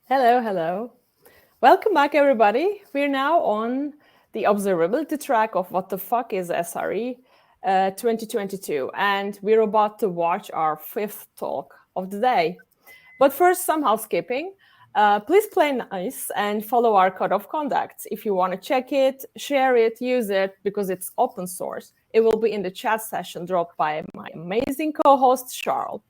Hello, hello. Welcome back, everybody. We're now on the observability track of What the Fuck is SRE 2022, and we're about to watch our fifth talk of the day. But first, some housekeeping. Please play nice and follow our code of conduct. If you want to check it, share it, use it, because it's open source. It will be in the chat session dropped by my amazing co-host, Charles.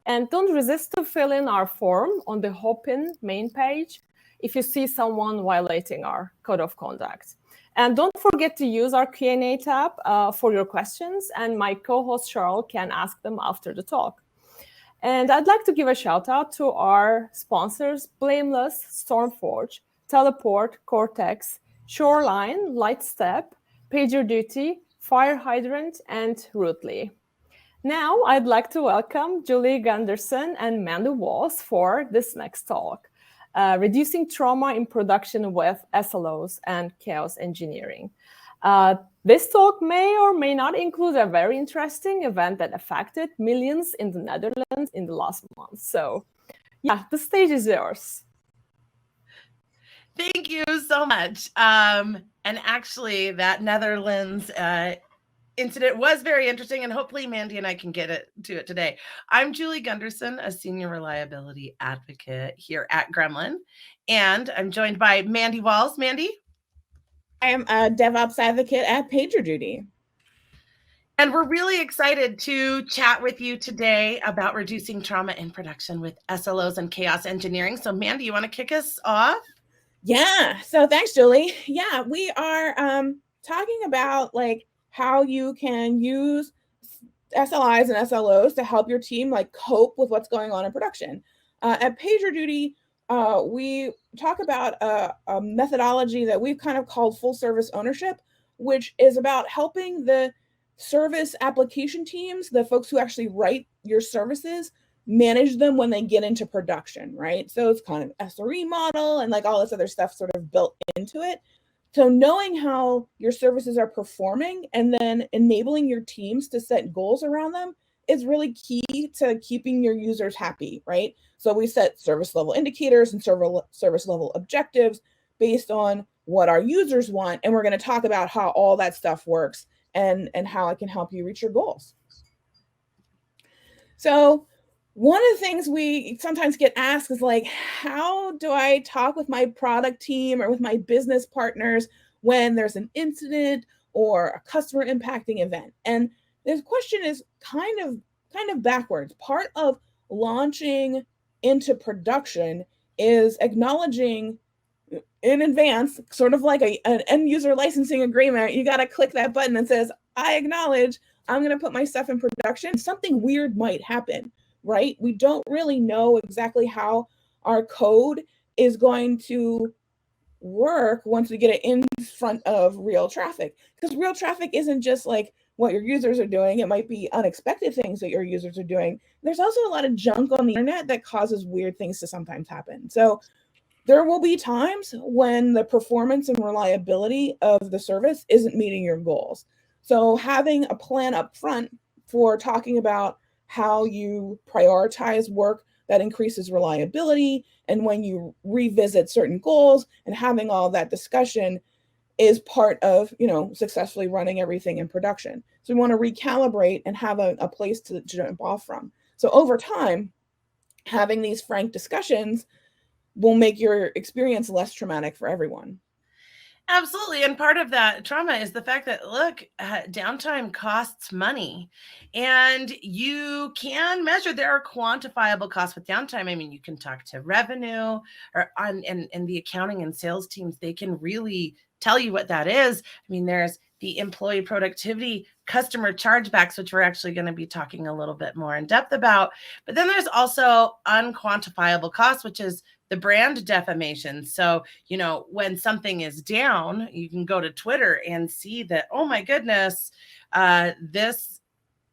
And don't resist to fill in our form on the Hopin main page if you see someone violating our code of conduct. And don't forget to use our Q&A tab for your questions, and my co-host Charles can ask them after the talk. And I'd like to give a shout out to our sponsors, Blameless, Stormforge, Teleport, Cortex, Shoreline, Lightstep, PagerDuty, Fire Hydrant, and Rootly. Now, I'd like to welcome Julie Gunderson and Mandy Walls for this next talk, Reducing Trauma in Production with SLOs and Chaos Engineering. This talk may or may not include a very interesting event that affected millions in the Netherlands in the last month. So, yeah, the stage is yours. Thank you so much. And actually, that Netherlands incident was very interesting, and hopefully Mandy and I can get to it today. I'm Julie Gunderson, a senior reliability advocate here at Gremlin, and I'm joined by Mandy Walls. Mandy? I am a DevOps advocate at PagerDuty. And we're really excited to chat with you today about reducing trauma in production with SLOs and chaos engineering. So Mandy, you want to kick us off? Yeah, so thanks, Julie. Yeah, we are talking about how you can use SLIs and SLOs to help your team cope with what's going on in production. At PagerDuty, we talk about a methodology that we've kind of called full service ownership, which is about helping the service application teams, the folks who actually write your services, manage them when they get into production, right? So it's kind of SRE model and all this other stuff sort of built into it. So knowing how your services are performing and then enabling your teams to set goals around them is really key to keeping your users happy, right? So we set service level indicators and service level objectives based on what our users want. And we're going to talk about how all that stuff works and how it can help you reach your goals. So one of the things we sometimes get asked is how do I talk with my product team or with my business partners when there's an incident or a customer impacting event? And this question is kind of backwards. Part of launching into production is acknowledging in advance, sort of like an end user licensing agreement. You got to click that button that says, I acknowledge I'm going to put my stuff in production. Something weird might happen, right? We don't really know exactly how our code is going to work once we get it in front of real traffic. Because real traffic isn't just what your users are doing. It might be unexpected things that your users are doing. There's also a lot of junk on the internet that causes weird things to sometimes happen. So there will be times when the performance and reliability of the service isn't meeting your goals. So having a plan up front for talking about how you prioritize work that increases reliability and when you revisit certain goals and having all that discussion is part of, successfully running everything in production. So we want to recalibrate and have a place to jump off from. So over time, having these frank discussions will make your experience less traumatic for everyone. Absolutely. And part of that trauma is the fact that, look, downtime costs money, and you can measure, there are quantifiable costs with downtime. I mean, you can talk to revenue and the accounting and sales teams. They can really tell you what that is. I mean, there's the employee productivity customer chargebacks, which we're actually going to be talking a little bit more in depth about. But then there's also unquantifiable costs, which is the brand defamation. So, when something is down, you can go to Twitter and see that, oh my goodness, this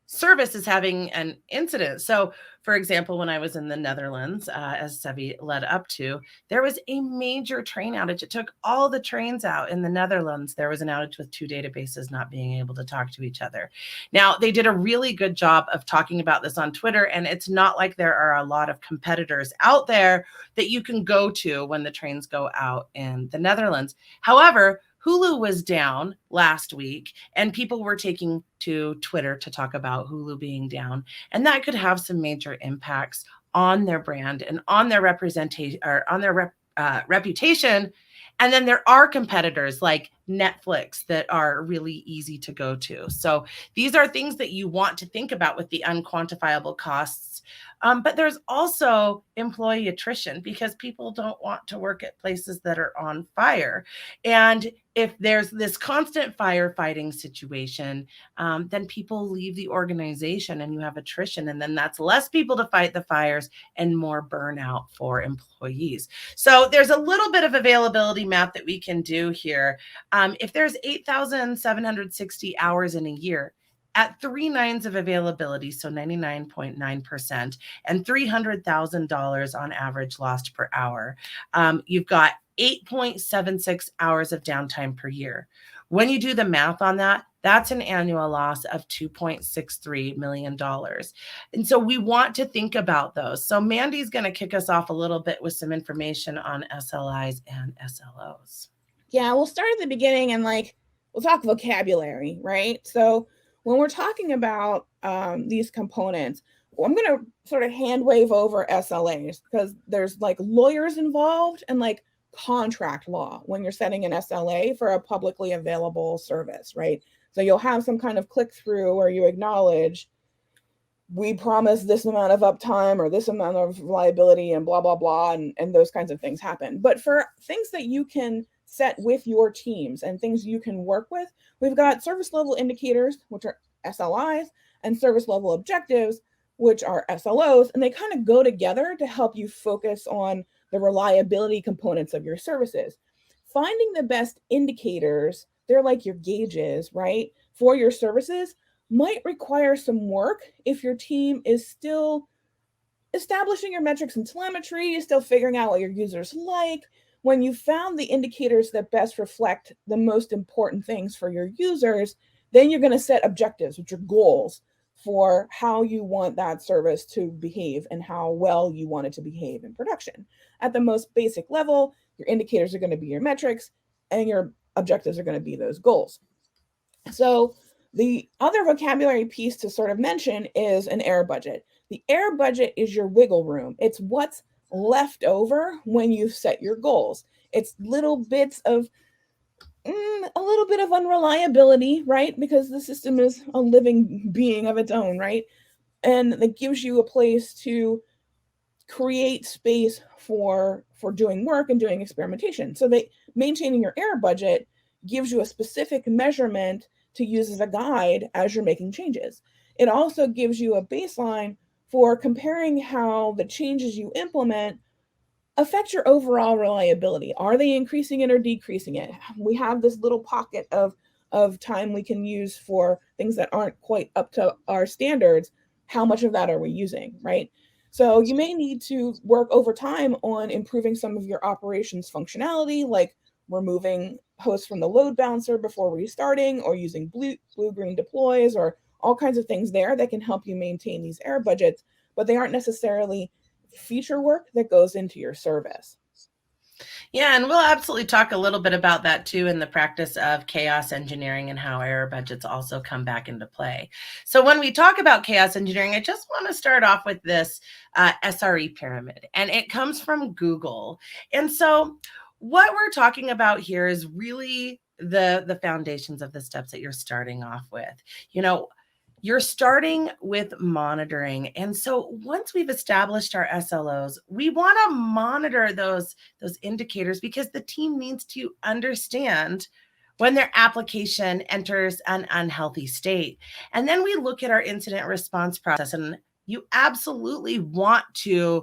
service is having an incident. So For example, when I was in the Netherlands, as Sevi led up to, there was a major train outage. It took all the trains out in the Netherlands. There was an outage with 2 databases not being able to talk to each other. Now, they did a really good job of talking about this on Twitter, and it's not like there are a lot of competitors out there that you can go to when the trains go out in the Netherlands. However, Hulu was down last week, and people were taking to Twitter to talk about Hulu being down, and that could have some major impacts on their brand and on their representation or on their reputation. And then there are competitors like Netflix that are really easy to go to. So these are things that you want to think about with the unquantifiable costs. But there's also employee attrition because people don't want to work at places that are on fire. And if there's this constant firefighting situation, then people leave the organization and you have attrition. And then that's less people to fight the fires and more burnout for employees. So there's a little bit of availability math that we can do here. If there's 8,760 hours in a year, at 3 nines of availability, so 99.9%, and $300,000 on average lost per hour, you've got 8.76 hours of downtime per year. When you do the math on that, that's an annual loss of $2.63 million. And so we want to think about those. So Mandy's going to kick us off a little bit with some information on SLIs and SLOs. Yeah, we'll start at the beginning and we'll talk vocabulary, right? So when we're talking about these components, I'm going to sort of hand wave over SLAs because there's lawyers involved and contract law when you're setting an SLA for a publicly available service, right? So you'll have some kind of click through where you acknowledge we promise this amount of uptime or this amount of reliability and blah, blah, blah, and those kinds of things happen. But for things that you can set with your teams and things you can work with, we've got service level indicators, which are SLIs, and service level objectives, which are SLOs, and they kind of go together to help you focus on the reliability components of your services. Finding the best indicators, they're like your gauges, right, for your services might require some work if your team is still establishing your metrics and telemetry, still figuring out what your users like. When you found the indicators that best reflect the most important things for your users, then you're going to set objectives, which are goals for how you want that service to behave and how well you want it to behave in production. At the most basic level, your indicators are going to be your metrics and your objectives are going to be those goals. So the other vocabulary piece to sort of mention is an error budget. The error budget is your wiggle room. It's what's left over when you set your goals. It's little bits of a little bit of unreliability, right? Because the system is a living being of its own, right? And that gives you a place to create space for doing work and doing experimentation. So that maintaining your error budget gives you a specific measurement to use as a guide as you're making changes. It also gives you a baseline for comparing how the changes you implement affect your overall reliability. Are they increasing it or decreasing it? We have this little pocket of time we can use for things that aren't quite up to our standards. How much of that are we using, right? So you may need to work over time on improving some of your operations functionality, like removing hosts from the load balancer before restarting, or using blue-green deploys, or all kinds of things there that can help you maintain these error budgets, but they aren't necessarily feature work that goes into your service. Yeah, and we'll absolutely talk a little bit about that too in the practice of chaos engineering and how error budgets also come back into play. So when we talk about chaos engineering, I just want to start off with this SRE pyramid, and it comes from Google. And so what we're talking about here is really the foundations of the steps that you're starting off with. You're starting with monitoring. And so once we've established our SLOs, we want to monitor those indicators because the team needs to understand when their application enters an unhealthy state. And then we look at our incident response process, and you absolutely want to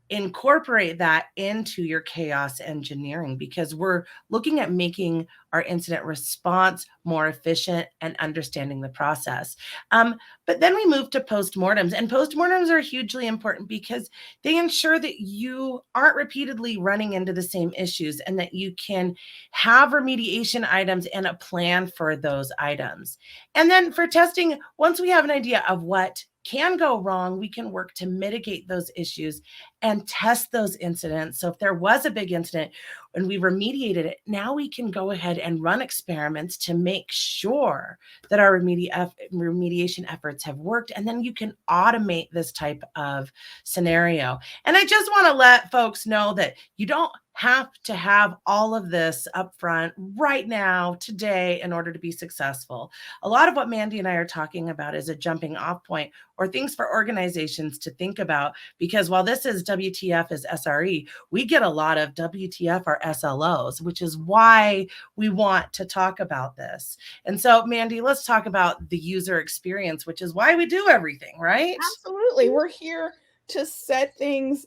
incorporate that into your chaos engineering, because we're looking at making our incident response more efficient and understanding the process. But then we move to postmortems, and postmortems are hugely important because they ensure that you aren't repeatedly running into the same issues and that you can have remediation items and a plan for those items. And then for testing, once we have an idea of what can go wrong, we can work to mitigate those issues and test those incidents. So if there was a big incident and we remediated it, now we can go ahead and run experiments to make sure that our remediation efforts have worked. And then you can automate this type of scenario. And I just want to let folks know that you don't have to have all of this up front right now, today, in order to be successful. A lot of what Mandy and I are talking about is a jumping off point or things for organizations to think about, because while this is WTF is SRE, we get a lot of WTF or SLOs, which is why we want to talk about this. And so, Mandy, let's talk about the user experience, which is why we do everything, right? Absolutely. We're here to set things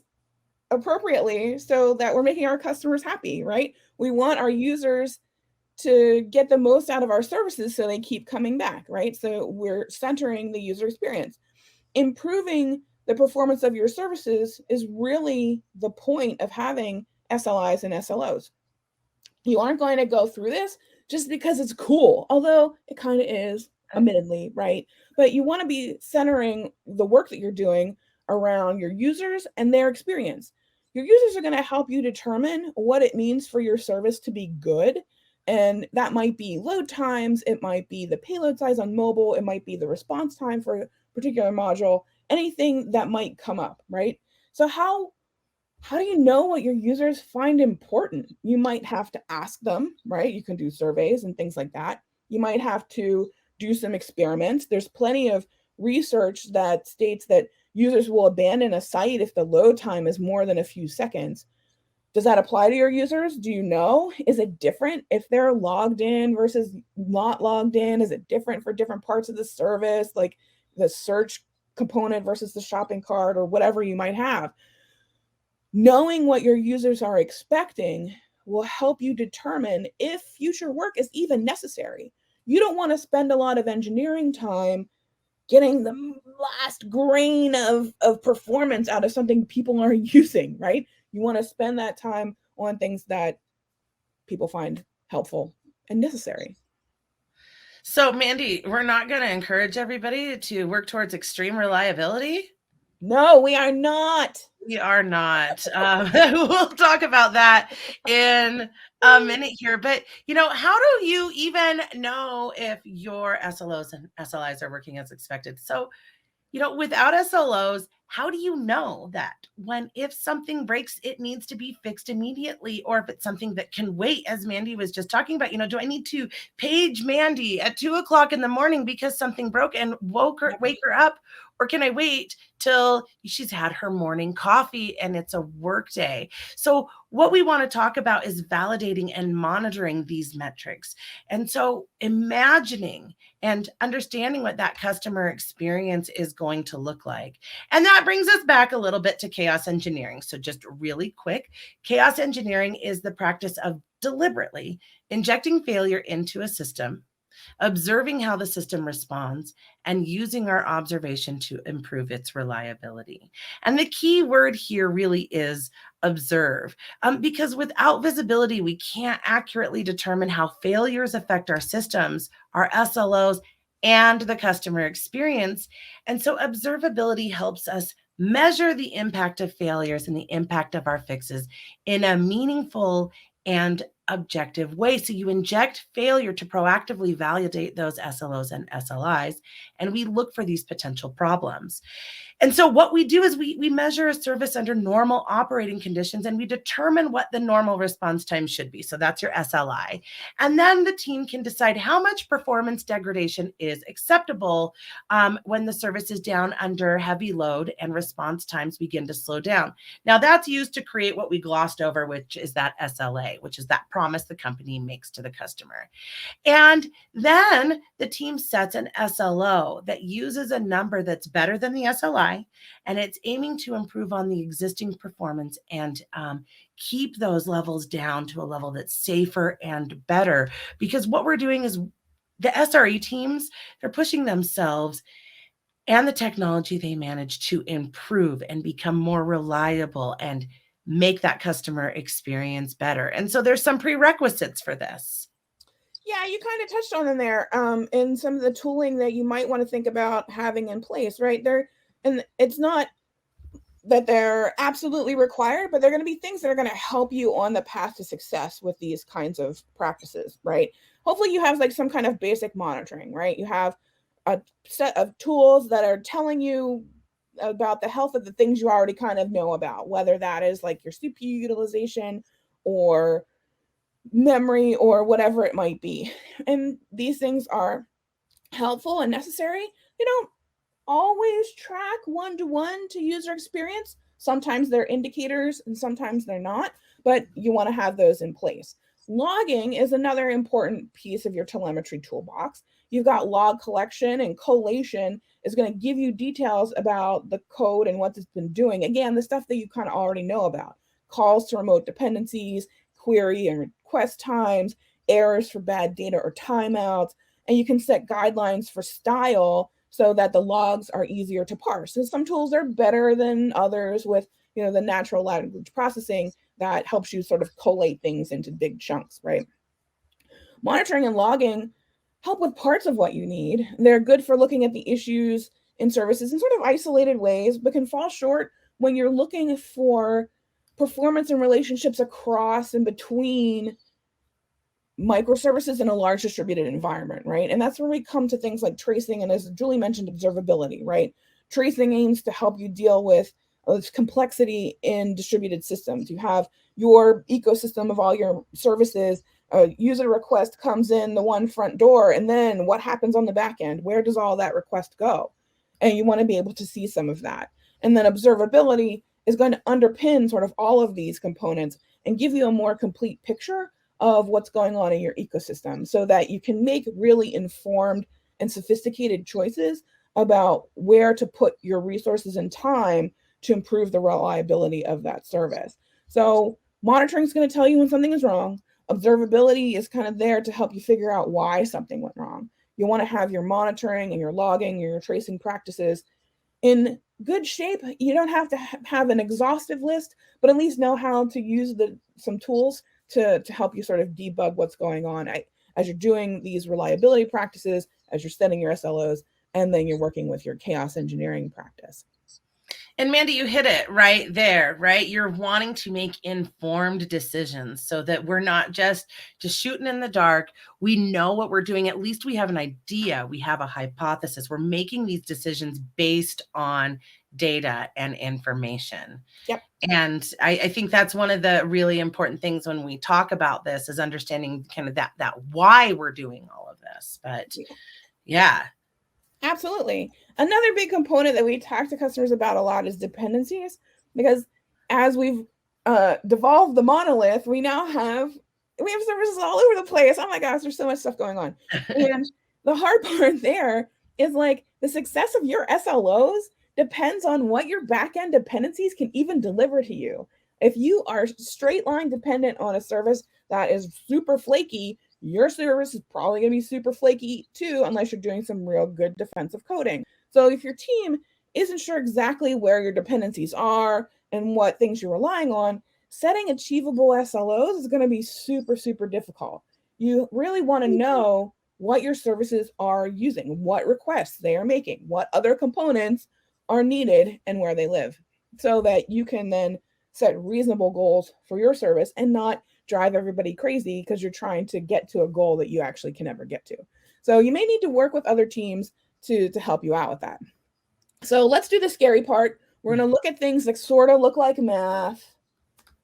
appropriately so that we're making our customers happy, right? We want our users to get the most out of our services so they keep coming back, right? So we're centering the user experience. Improving the performance of your services is really the point of having SLIs and SLOs. You aren't going to go through this just because it's cool, although it kind of is, admittedly, right? But you want to be centering the work that you're doing around your users and their experience. Your users are going to help you determine what it means for your service to be good. And that might be load times, it might be the payload size on mobile, it might be the response time for a particular module, anything that might come up, right? So how do you know what your users find important? You might have to ask them, right? You can do surveys and things like that. You might have to do some experiments. There's plenty of research that states that users will abandon a site if the load time is more than a few seconds. Does that apply to your users? Do you know? Is it different if they're logged in versus not logged in? Is it different for different parts of the service, like the search component versus the shopping cart or whatever you might have? Knowing what your users are expecting will help you determine if future work is even necessary. You don't want to spend a lot of engineering time getting the last grain of performance out of something people are using, right? You want to spend that time on things that people find helpful and necessary. So, Mandy, we're not going to encourage everybody to work towards extreme reliability. No, we are not. We are not. We'll talk about that in a minute here. But, how do you even know if your SLOs and SLIs are working as expected? So, without SLOs, how do you know that if something breaks, it needs to be fixed immediately, or if it's something that can wait, as Mandy was just talking about? Do I need to page Mandy at 2:00 in the morning because something broke and wake her up? Or can I wait till she's had her morning coffee and it's a work day? So what we want to talk about is validating and monitoring these metrics. And so imagining and understanding what that customer experience is going to look like. And that brings us back a little bit to chaos engineering. So just really quick, chaos engineering is the practice of deliberately injecting failure into a system, observing how the system responds, and using our observation to improve its reliability. And the key word here really is observe, because without visibility, we can't accurately determine how failures affect our systems, our SLOs, and the customer experience. And so observability helps us measure the impact of failures and the impact of our fixes in a meaningful and objective way. So you inject failure to proactively validate those SLOs and SLIs, and we look for these potential problems. And so what we do is we measure a service under normal operating conditions, and we determine what the normal response time should be. So that's your SLI. And then the team can decide how much performance degradation is acceptable when the service is down under heavy load and response times begin to slow down. Now that's used to create what we glossed over, which is that SLA, which is that promise the company makes to the customer. And then the team sets an SLO that uses a number that's better than the SLI AI, and it's aiming to improve on the existing performance and keep those levels down to a level that's safer and better. Because what we're doing is the SRE teams, they're pushing themselves and the technology they manage to improve and become more reliable and make that customer experience better. And so there's some prerequisites for this. Yeah, you kind of touched on them there, in some of the tooling that you might want to think about having in place, right? And it's not that they're absolutely required, but they're going to be things that are going to help you on the path to success with these kinds of practices, right? Hopefully you have like some kind of basic monitoring, right? You have a set of tools that are telling you about the health of the things you already kind of know about, whether that is like your CPU utilization or memory or whatever it might be. And these things are helpful and necessary. They don't always track one-to-one to user experience. Sometimes they're indicators and sometimes they're not, but you want to have those in place. Logging is another important piece of your telemetry toolbox. You've got log collection, and collation is going to give you details about the code and what it's been doing. Again, the stuff that you kind of already know about. Calls to remote dependencies, query and request times, errors for bad data or timeouts, and you can set guidelines for style so that the logs are easier to parse. So some tools are better than others with, the natural language processing that helps you sort of collate things into big chunks, right? Monitoring and logging help with parts of what you need. They're good for looking at the issues in services in sort of isolated ways, but can fall short when you're looking for performance and relationships across and between microservices in a large distributed environment, right? And that's where we come to things like tracing, and as Julie mentioned, observability, right? Tracing aims to help you deal with complexity in distributed systems. You have your ecosystem of all your services. A user request comes in the one front door, and then what happens on the back end? Where does all that request go? And you want to be able to see some of that. And then observability is going to underpin sort of all of these components and give you a more complete picture of what's going on in your ecosystem so that you can make really informed and sophisticated choices about where to put your resources and time to improve the reliability of that service. So monitoring is going to tell you when something is wrong. Observability is kind of there to help you figure out why something went wrong. You want to have your monitoring and your logging and your tracing practices in good shape. You don't have to have an exhaustive list, but at least know how to use some tools to help you sort of debug what's going on as you're doing these reliability practices, as you're setting your SLOs, and then you're working with your chaos engineering practice. And Mandy, you hit it right there, right? You're wanting to make informed decisions so that we're not just shooting in the dark. We know what we're doing. At least we have an idea. We have a hypothesis. We're making these decisions based on data and information. Yep. And I think that's one of the really important things when we talk about this is understanding kind of that why we're doing all of this. But yeah. Absolutely. Another big component that we talk to customers about a lot is dependencies, because as we've devolved the monolith, we have services all over the place. Oh my gosh, there's so much stuff going on. And the hard part there is like the success of your SLOs depends on what your backend dependencies can even deliver to you. If you are straight line dependent on a service that is super flaky, your service is probably going to be super flaky too, unless you're doing some real good defensive coding. So if your team isn't sure exactly where your dependencies are and what things you're relying on, setting achievable SLOs is going to be super, super difficult. You really want to know what your services are using, what requests they are making, what other components are needed, and where they live, so that you can then set reasonable goals for your service and not drive everybody crazy because you're trying to get to a goal that you actually can never get to. So you may need to work with other teams to help you out with that. So let's do the scary part. We're going to look at things that sort of look like math,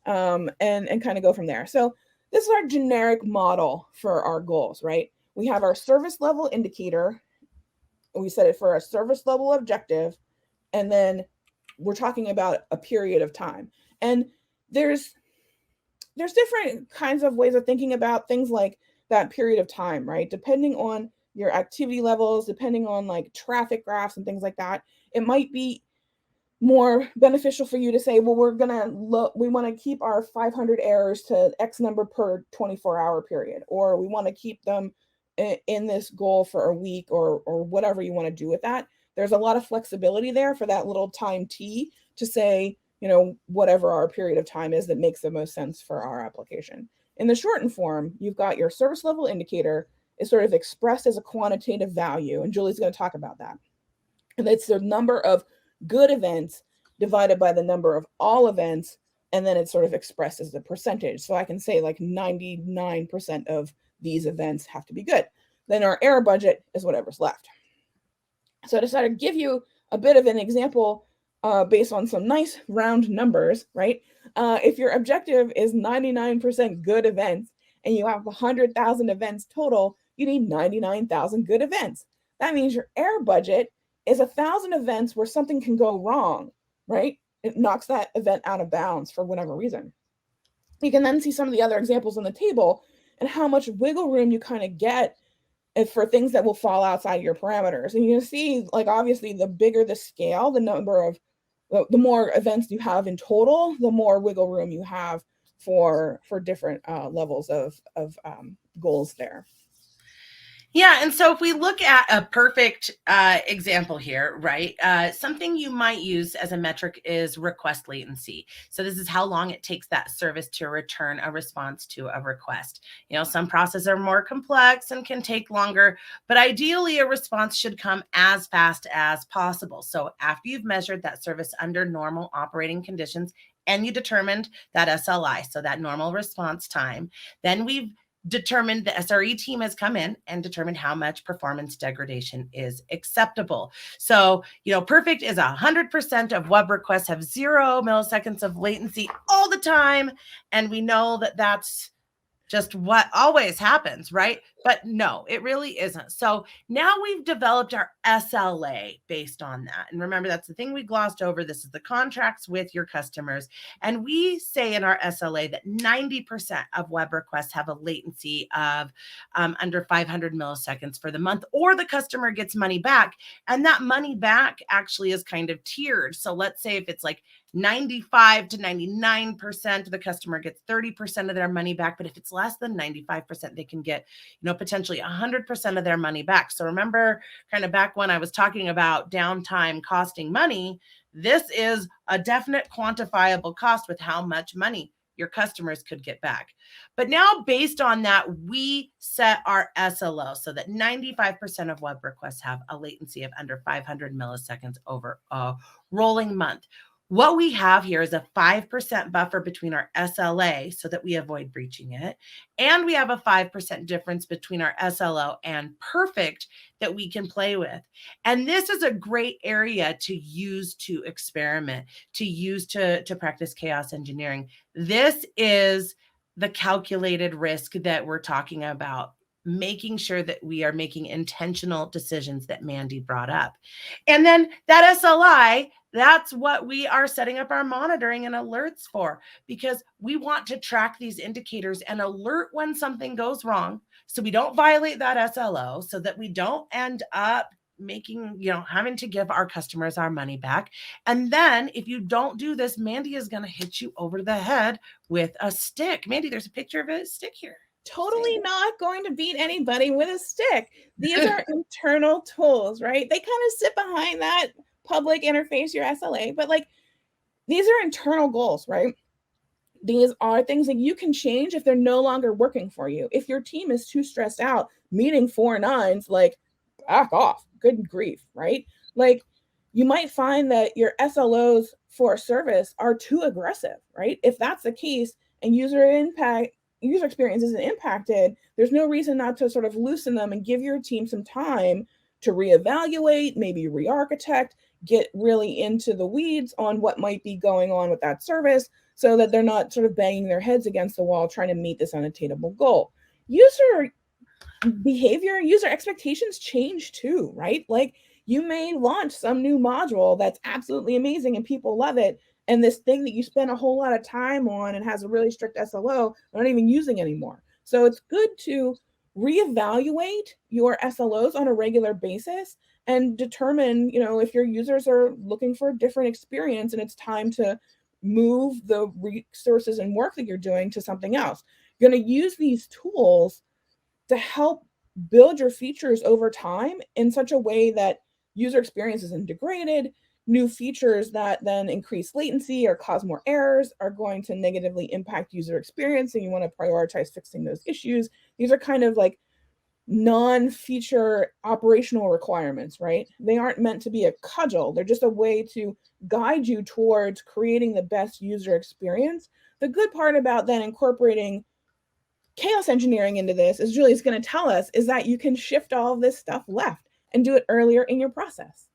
and kind of go from there. So this is our generic model for our goals, right? We have our service level indicator. We set it for a service level objective, and then we're talking about a period of time. And there's different kinds of ways of thinking about things like that period of time, right? Depending on your activity levels, depending on like traffic graphs and things like that, it might be more beneficial for you to say, well, we want to keep our 500 errors to X number per 24-hour period, or we want to keep them in this goal for a week, or whatever you want to do with that. There's a lot of flexibility there for that little time T to say, whatever our period of time is that makes the most sense for our application. In the shortened form, you've got your service level indicator is sort of expressed as a quantitative value, and Julie's going to talk about that. And it's the number of good events divided by the number of all events, and then it's sort of expressed as a percentage. So I can say like 99% of these events have to be good. Then our error budget is whatever's left. So to sort of give you a bit of an example based on some nice round numbers, right? If your objective is 99% good events and you have 100,000 events total, you need 99,000 good events. That means your error budget is 1,000 events where something can go wrong, right? It knocks that event out of bounds for whatever reason. You can then see some of the other examples on the table and how much wiggle room you kind of get for things that will fall outside your parameters. And you can see, like, obviously, the bigger the scale, the more events you have in total, the more wiggle room you have for different levels of goals there. Yeah, and so if we look at a perfect example here, right, something you might use as a metric is request latency. So this is how long it takes that service to return a response to a request. Some processes are more complex and can take longer, but ideally a response should come as fast as possible. So after you've measured that service under normal operating conditions and you determined that SLI, so that normal response time, then we've determined, the SRE team has come in and determined how much performance degradation is acceptable. So, perfect is 100% of web requests have 0 milliseconds of latency all the time. And we know that that's just what always happens, right? But no, it really isn't. So now we've developed our SLA based on that. And remember, that's the thing we glossed over. This is the contracts with your customers. And we say in our SLA that 90% of web requests have a latency of under 500 milliseconds for the month, or the customer gets money back. And that money back actually is kind of tiered. So let's say if it's like 95 to 99%, the customer gets 30% of their money back. But if it's less than 95%, they can get, potentially 100% of their money back. So remember, kind of back when I was talking about downtime costing money, this is a definite quantifiable cost with how much money your customers could get back. But now, based on that, we set our SLO so that 95% of web requests have a latency of under 500 milliseconds over a rolling month. What we have here is a 5% buffer between our SLA so that we avoid breaching it. And we have a 5% difference between our SLO and perfect that we can play with. And this is a great area to use to experiment, to use to practice chaos engineering. This is the calculated risk that we're talking about, making sure that we are making intentional decisions that Mandy brought up. And then that SLI, that's what we are setting up our monitoring and alerts for, because we want to track these indicators and alert when something goes wrong so we don't violate that SLO, so that we don't end up having to give our customers our money back. And then if you don't do this, Mandy is going to hit you over the head with a stick. Mandy, there's a picture of a stick here. Totally not going to beat anybody with a stick. These are internal tools, right? They kind of sit behind that public interface, your SLA, but these are internal goals, right? These are things that you can change if they're no longer working for you. If your team is too stressed out, meeting 4 nines, back off, good grief, right? You might find that your SLOs for a service are too aggressive, right? If that's the case and user experience isn't impacted, there's no reason not to sort of loosen them and give your team some time to reevaluate, maybe re-architect, get really into the weeds on what might be going on with that service so that they're not sort of banging their heads against the wall trying to meet this unattainable goal. User behavior, user expectations change too, right? You may launch some new module that's absolutely amazing and people love it, and this thing that you spend a whole lot of time on and has a really strict SLO, they're not even using anymore. So it's good to reevaluate your SLOs on a regular basis and determine, if your users are looking for a different experience and it's time to move the resources and work that you're doing to something else. You're going to use these tools to help build your features over time in such a way that user experience isn't degraded. New features that then increase latency or cause more errors are going to negatively impact user experience, and you want to prioritize fixing those issues. These are kind of like non-feature operational requirements, right? They aren't meant to be a cudgel. They're just a way to guide you towards creating the best user experience. The good part about then incorporating chaos engineering into this, as Julie's going to tell us, is that you can shift all of this stuff left and do it earlier in your process.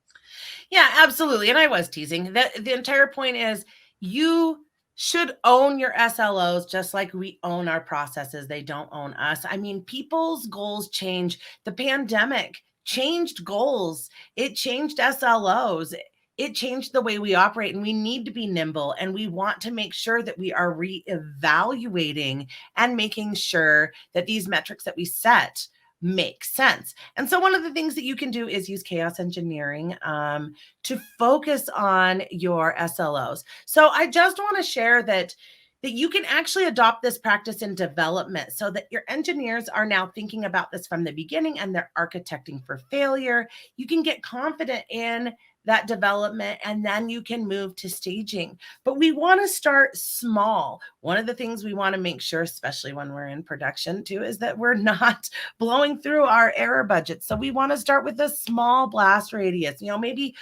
Yeah, absolutely. And I was teasing that. The entire point is you should own your SLOs just like we own our processes. They don't own us. I mean, people's goals change. The pandemic changed goals. It changed SLOs. It changed the way we operate, and we need to be nimble, and we want to make sure that we are reevaluating and making sure that these metrics that we set make sense. And so one of the things that you can do is use chaos engineering to focus on your SLOs. So I just want to share that you can actually adopt this practice in development so that your engineers are now thinking about this from the beginning and they're architecting for failure. You can get confident in that development, and then you can move to staging. But we want to start small. One of the things we want to make sure, especially when we're in production too, is that we're not blowing through our error budget. So we want to start with a small blast radius, maybe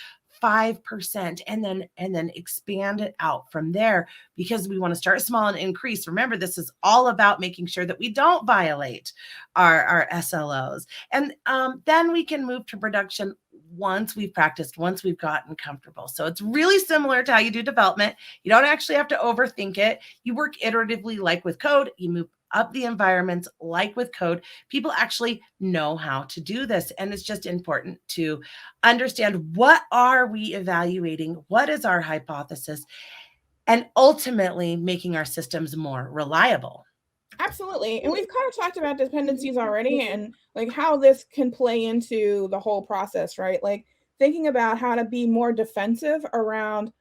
5%, and then expand it out from there, because we want to start small and increase. Remember, this is all about making sure that we don't violate our SLOs. And then we can move to production once we've practiced, once we've gotten comfortable. So it's really similar to how you do development. You don't actually have to overthink it. You work iteratively like with code. You move up the environments like with code. People actually know how to do this. And it's just important to understand, what are we evaluating? What is our hypothesis? And ultimately making our systems more reliable. Absolutely. And we've kind of talked about dependencies already, and like how this can play into the whole process, right? Like thinking about how to be more defensive around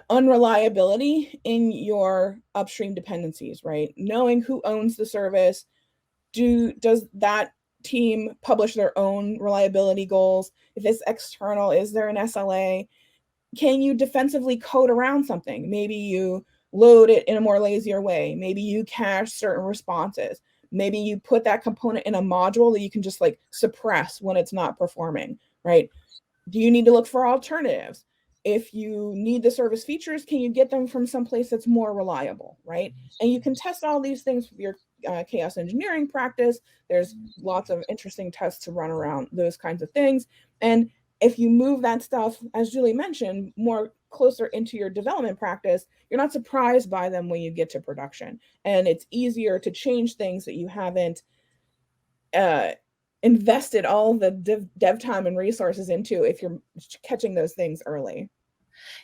unreliability in your upstream dependencies, right? Knowing who owns the service. Does that team publish their own reliability goals? If it's external, is there an SLA? Can you defensively code around something? Maybe you load it in a more lazier way. Maybe you cache certain responses. Maybe you put that component in a module that you can just like suppress when it's not performing, right? Do you need to look for alternatives? If you need the service features, can you get them from someplace that's more reliable, right? And you can test all these things with your chaos engineering practice. There's lots of interesting tests to run around those kinds of things. And if you move that stuff, as Julie mentioned, more closer into your development practice, you're not surprised by them when you get to production. And it's easier to change things that you haven't invested all the dev time and resources into if you're catching those things early.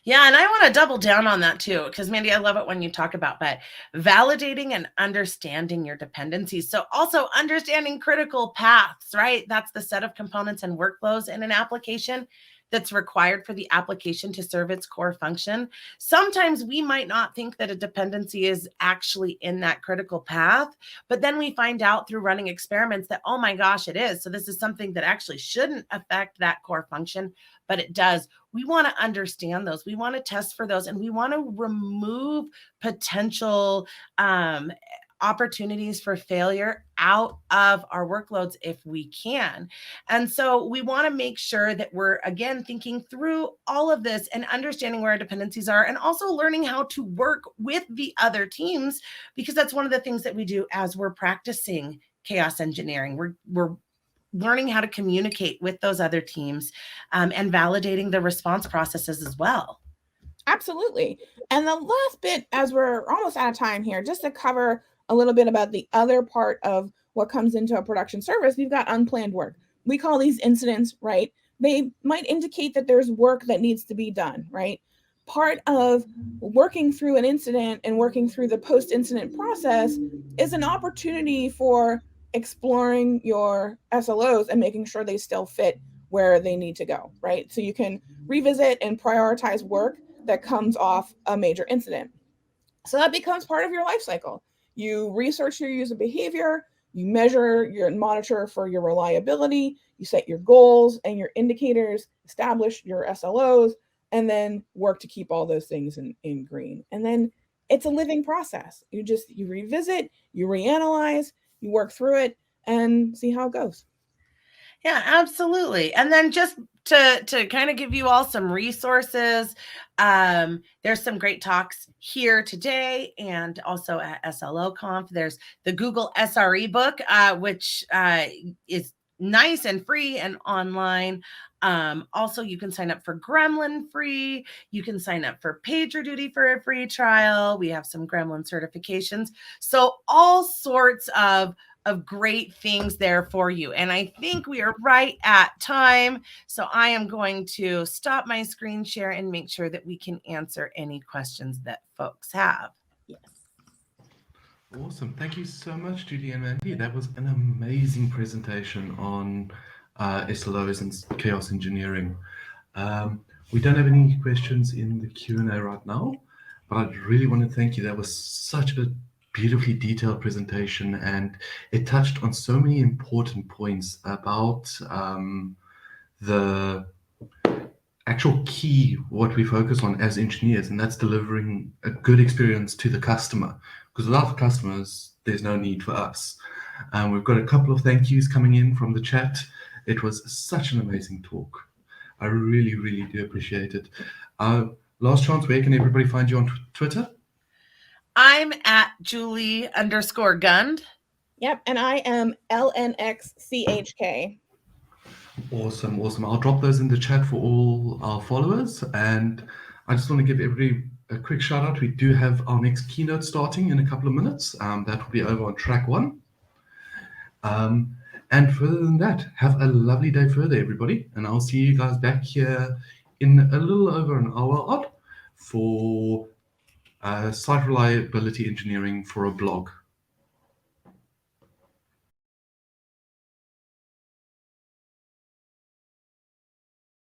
Yeah, and I want to double down on that too, because Mandy, I love it when you talk about that, validating and understanding your dependencies. So also understanding critical paths, right? That's the set of components and workflows in an application that's required for the application to serve its core function. Sometimes we might not think that a dependency is actually in that critical path, but then we find out through running experiments that, oh my gosh, it is. So this is something that actually shouldn't affect that core function, but it does. We want to understand those. We want to test for those, and we want to remove potential opportunities for failure out of our workloads if we can. And so we want to make sure that we're, again, thinking through all of this and understanding where our dependencies are, and also learning how to work with the other teams, because that's one of the things that we do as we're practicing chaos engineering. We're learning how to communicate with those other teams and validating the response processes as well. Absolutely. And the last bit, as we're almost out of time here, just to cover a little bit about the other part of what comes into a production service, we've got unplanned work. We call these incidents, right? They might indicate that there's work that needs to be done, right? Part of working through an incident and working through the post-incident process is an opportunity for exploring your SLOs and making sure they still fit where they need to go, right? So you can revisit and prioritize work that comes off a major incident. So that becomes part of your life cycle. You research your user behavior, you measure and monitor for your reliability, you set your goals and your indicators, establish your SLOs, and then work to keep all those things in green. And then it's a living process. You revisit, you reanalyze, you work through it and see how it goes. Yeah, absolutely. And then just to kind of give you all some resources, there's some great talks here today and also at SLO Conf. There's the Google SRE book, which is nice and free and online. Also, you can sign up for Gremlin free. You can sign up for PagerDuty for a free trial. We have some Gremlin certifications. So all sorts of great things there for you. And I think we are right at time. So I am going to stop my screen share and make sure that we can answer any questions that folks have. Yes. Awesome. Thank you so much, Judy and Mandy. That was an amazing presentation on SLOs and chaos engineering. We don't have any questions in the Q&A right now, but I really want to thank you. That was such a beautifully detailed presentation, and it touched on so many important points about the actual key, what we focus on as engineers, and that's delivering a good experience to the customer. Because without the customers, there's no need for us. We've got a couple of thank yous coming in from the chat. It was such an amazing talk. I really, really do appreciate it. Last chance, where can everybody find you on Twitter? I'm at Julie_Gund. Yep, and I am LNXCHK. Awesome, awesome. I'll drop those in the chat for all our followers. And I just want to give everybody a quick shout out. We do have our next keynote starting in a couple of minutes. That will be over on track 1. And further than that, have a lovely day further, everybody. And I'll see you guys back here in a little over an hour odd for site reliability engineering for a blog.